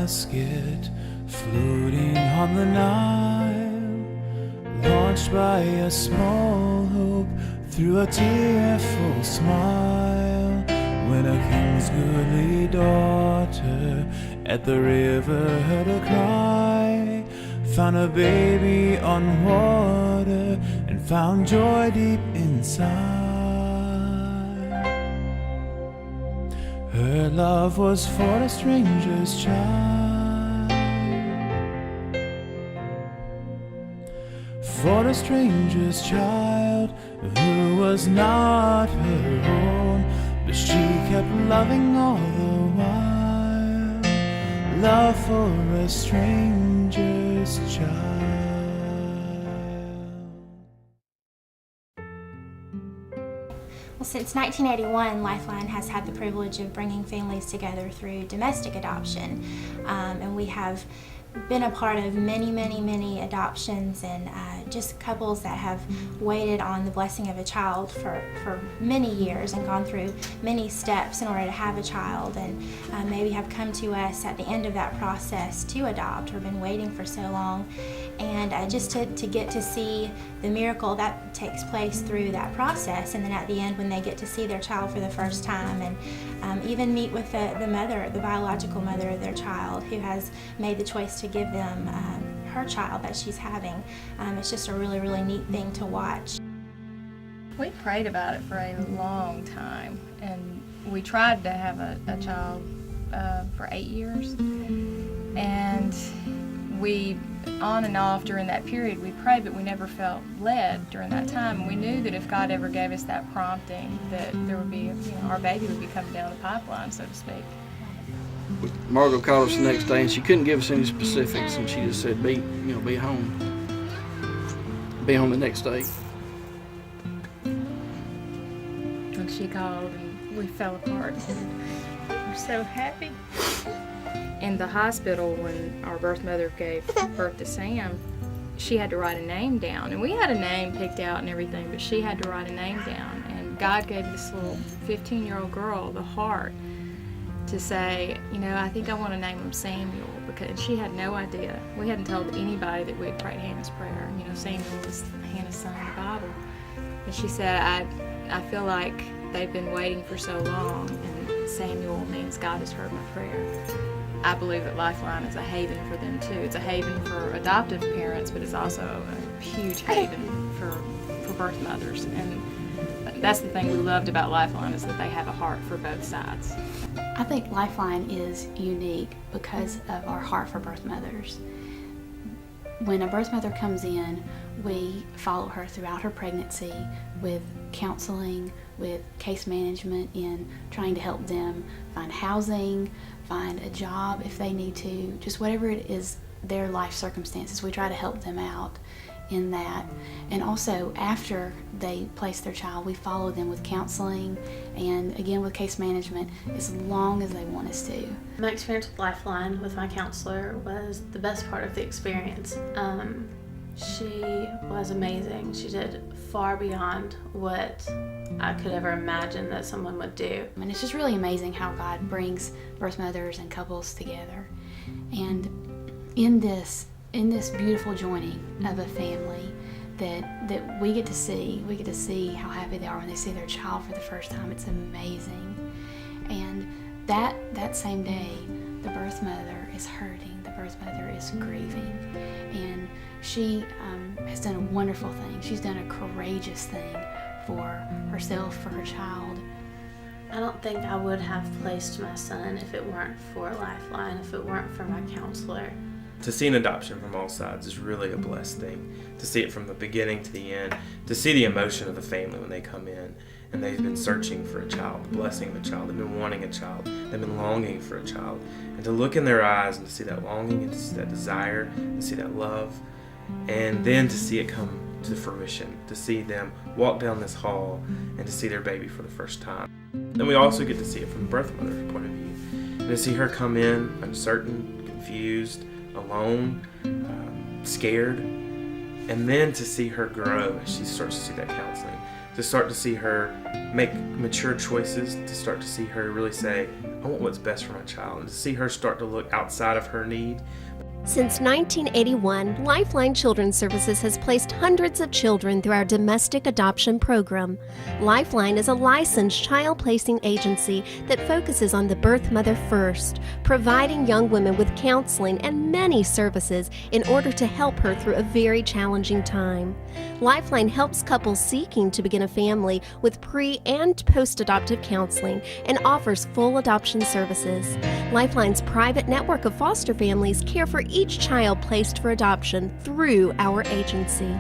basket floating on the Nile, launched by a small hope through a tearful smile. When a king's goodly daughter at the river heard a cry, found a baby on water, and found joy deep inside. Her love was for a stranger's child, for a stranger's child who was not her own, but she kept loving all the while. Love for a stranger's child. Well, since 1981, Lifeline has had the privilege of bringing families together through domestic adoption, and we have been a part of many adoptions and just couples that have waited on the blessing of a child for many years and gone through many steps in order to have a child, and maybe have come to us at the end of that process to adopt or been waiting for so long. And just to get to see the miracle that takes place through that process, and then at the end when they get to see their child for the first time, and even meet with the mother, the biological mother of their child, who has made the choice to give them her child that she's having. It's just a really neat thing to watch. We prayed about it for a long time, and we tried to have a child for 8 years, and we on and off during that period we prayed, but we never felt led during that time. And we knew that if God ever gave us that prompting, that there would be, our baby would be coming down the pipeline, so to speak. Margot called us the next day, and she couldn't give us any specifics, and she just said, "Be home the next day." And she called, and we fell apart. We're so happy. In the hospital, when our birth mother gave birth to Sam, she had to write a name down, and we had a name picked out and everything, but she had to write a name down. And God gave this little 15-year-old girl the heart to say, I think I want to name him Samuel, because she had no idea. We hadn't told anybody that we had prayed Hannah's prayer. Samuel is Hannah's son in the Bible. And she said, I feel like they've been waiting for so long, and Samuel means God has heard my prayer. I believe that Lifeline is a haven for them too. It's a haven for adoptive parents, but it's also a huge haven for birth mothers. And that's the thing we loved about Lifeline, is that they have a heart for both sides. I think Lifeline is unique because of our heart for birth mothers. When a birth mother comes in, we follow her throughout her pregnancy with counseling, with case management in trying to help them find housing, find a job if they need to, just whatever it is, their life circumstances, we try to help them out in that. And also after they place their child, we follow them with counseling and again with case management as long as they want us to. My experience with Lifeline with my counselor was the best part of the experience. She was amazing. She did far beyond what I could ever imagine that someone would do. And it's just really amazing how God brings birth mothers and couples together. And in this beautiful joining of a family that we get to see how happy they are when they see their child for the first time. It's amazing. And that same day, the birth mother is hurting, the birth mother is grieving, and she has done a wonderful thing. She's done a courageous thing for herself, for her child. I don't think I would have placed my son if it weren't for Lifeline, if it weren't for my counselor. To see an adoption from all sides is really a blessed thing. To see it from the beginning to the end, to see the emotion of the family when they come in and they've been searching for a child, the blessing of a child, they've been wanting a child, they've been longing for a child, and to look in their eyes and to see that longing and to see that desire, to see that love, and then to see it come to fruition, to see them walk down this hall and to see their baby for the first time. Then we also get to see it from the birth mother's point of view, and to see her come in uncertain, confused, alone, scared, and then to see her grow as she starts to see that counseling, to start to see her make mature choices, to start to see her really say, I want what's best for my child, and to see her start to look outside of her need. Since 1981, Lifeline Children's Services has placed hundreds of children through our domestic adoption program. Lifeline is a licensed child placing agency that focuses on the birth mother first, providing young women with counseling and many services in order to help her through a very challenging time. Lifeline helps couples seeking to begin a family with pre- and post-adoptive counseling and offers full adoption services. Lifeline's private network of foster families care for each child placed for adoption through our agency.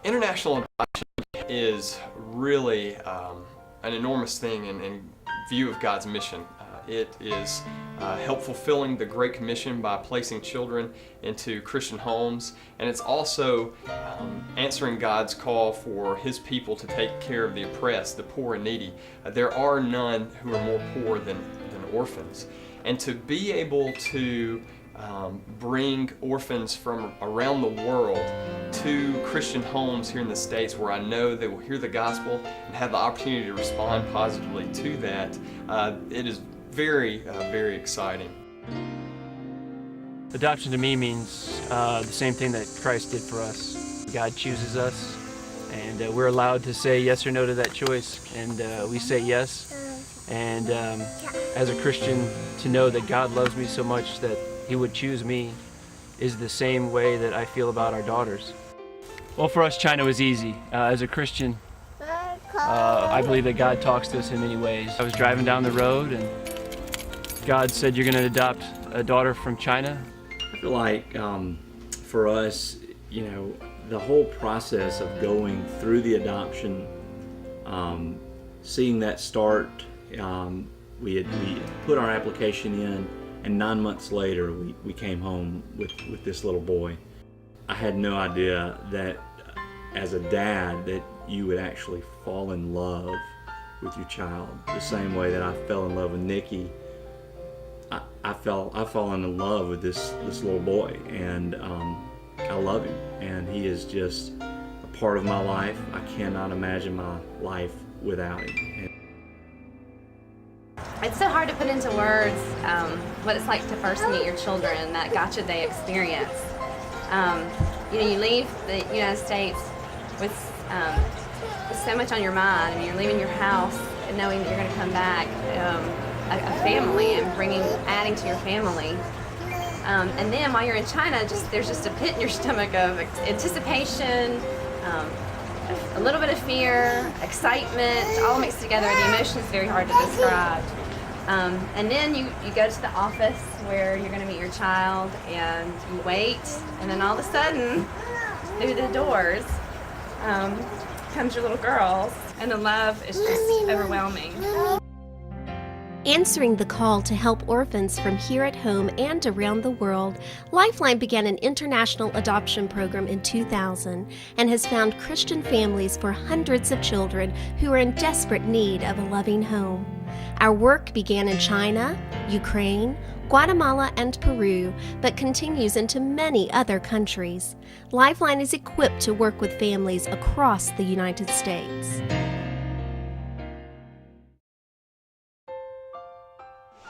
International adoption is really an enormous thing in view of God's mission. It is help fulfilling the Great Commission by placing children into Christian homes, and it's also answering God's call for His people to take care of the oppressed, the poor and needy. There are none who are more poor than orphans, and to be able to bring orphans from around the world to Christian homes here in the States where I know they will hear the gospel and have the opportunity to respond positively to that, it is very, very exciting. Adoption to me means the same thing that Christ did for us. God chooses us, and we're allowed to say yes or no to that choice, and we say yes. And as a Christian, to know that God loves me so much that He would choose me is the same way that I feel about our daughters. Well, for us, China was easy. As a Christian, I believe that God talks to us in many ways. I was driving down the road and God said, you're going to adopt a daughter from China. I feel like for us, the whole process of going through the adoption, seeing that start, we put our application in, and 9 months later we came home with this little boy. I had no idea that as a dad that you would actually fall in love with your child the same way that I fell in love with Nikki. I've fallen in love with this little boy, and I love him, and he is just a part of my life. I cannot imagine my life without him. It's so hard to put into words what it's like to first meet your children, that gotcha day experience. You leave the United States with so much on your mind. I mean, you're leaving your house and knowing that you're going to come back a family and adding to your family. And then while you're in China, there's just a pit in your stomach of anticipation, a little bit of fear, excitement, all mixed together. The emotion is very hard to describe. And then you go to the office where you're going to meet your child, and you wait, and then all of a sudden, through the doors, comes your little girl, and the love is just overwhelming. Answering the call to help orphans from here at home and around the world, Lifeline began an international adoption program in 2000 and has found Christian families for hundreds of children who are in desperate need of a loving home. Our work began in China, Ukraine, Guatemala, and Peru, but continues into many other countries. Lifeline is equipped to work with families across the United States.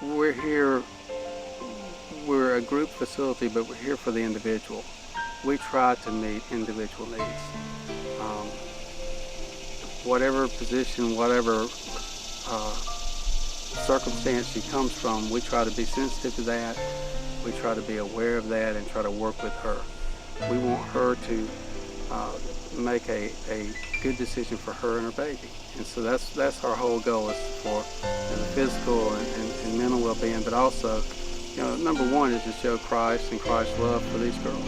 We're here, we're a group facility, but we're here for the individual. We try to meet individual needs. Whatever position, whatever circumstance she comes from, we try to be sensitive to that. We try to be aware of that and try to work with her. We want her to make a good decision for her and her baby. And so that's our whole goal, is for the physical and mental well-being, but also, number one is to show Christ and Christ's love for these girls.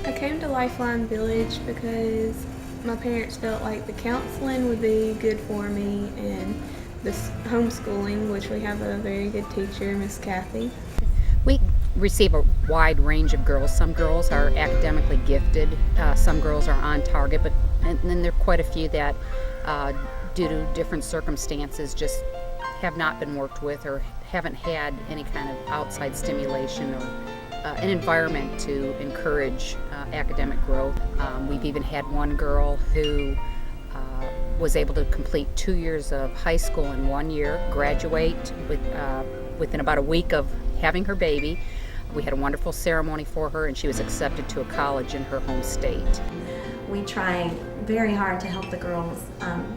I came to Lifeline Village because my parents felt like the counseling would be good for me, and the homeschooling, which we have a very good teacher, Miss Kathy. We receive a wide range of girls. Some girls are academically gifted, some girls are on target, and then there are quite a few that, due to different circumstances, just have not been worked with or haven't had any kind of outside stimulation or an environment to encourage academic growth. We've even had one girl who was able to complete 2 years of high school in 1 year, graduate within about a week of having her baby. We had a wonderful ceremony for her, and she was accepted to a college in her home state. We try very hard to help the girls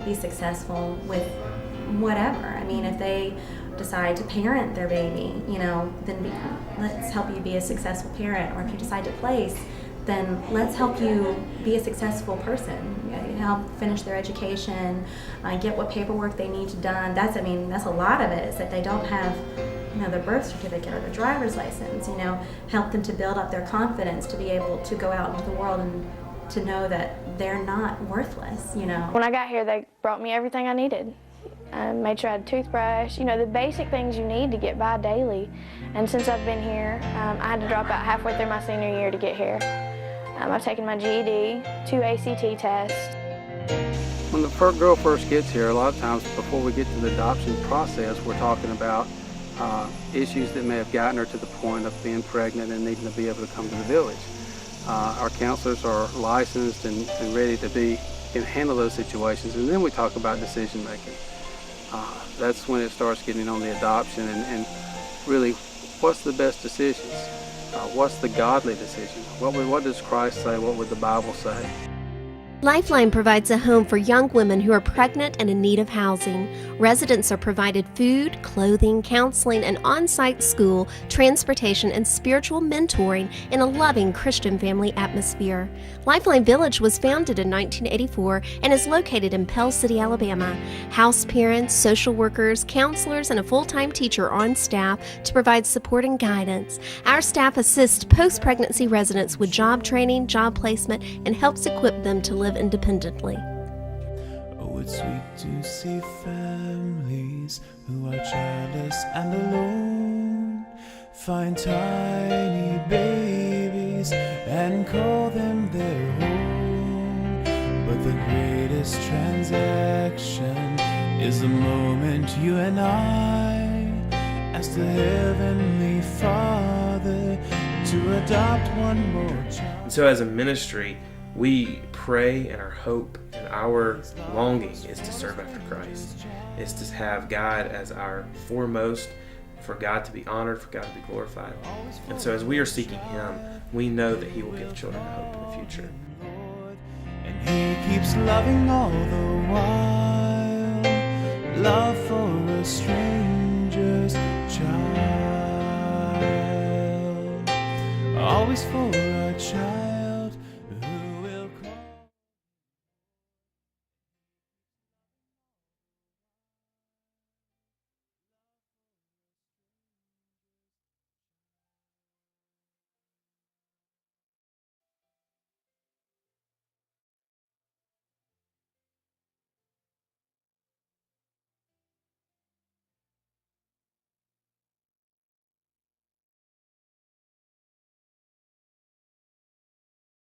be successful with whatever. I mean, if they decide to parent their baby, then let's help you be a successful parent. Or if you decide to place, then let's help you be a successful person. Help finish their education, get what paperwork they need done. That's a lot of it, is that they don't have their birth certificate or their driver's license. Help them to build up their confidence to be able to go out into the world and to know that they're not worthless. When I got here, they brought me everything I needed. Made sure I had a toothbrush, the basic things you need to get by daily. And since I've been here, I had to drop out halfway through my senior year to get here. I've taken my GED, 2 ACT tests. When the girl first gets here, a lot of times before we get to the adoption process, we're talking about issues that may have gotten her to the point of being pregnant and needing to be able to come to the village. Our counselors are licensed and ready to can handle those situations, and then we talk about decision making. That's when it starts getting on the adoption and really what's the best decisions? What's the godly decision? What does Christ say? What would the Bible say? Lifeline provides a home for young women who are pregnant and in need of housing. Residents are provided food, clothing, counseling, and on-site school, transportation, and spiritual mentoring in a loving Christian family atmosphere. Lifeline Village was founded in 1984 and is located in Pell City, Alabama. House parents, social workers, counselors, and a full-time teacher are on staff to provide support and guidance. Our staff assists post-pregnancy residents with job training, job placement, and helps equip them to live independently. Oh, it's sweet to see families who are childless and alone find tiny babies and call them their own. But the greatest transaction is the moment you and I ask the Heavenly Father to adopt one more child. And so as a ministry, we pray, and our hope and our longing is to serve after Christ, is to have God as our foremost, for God to be honored, for God to be glorified. And so as we are seeking Him, we know that He will give children hope in the future. And He keeps loving all the while, love for a stranger's child, always full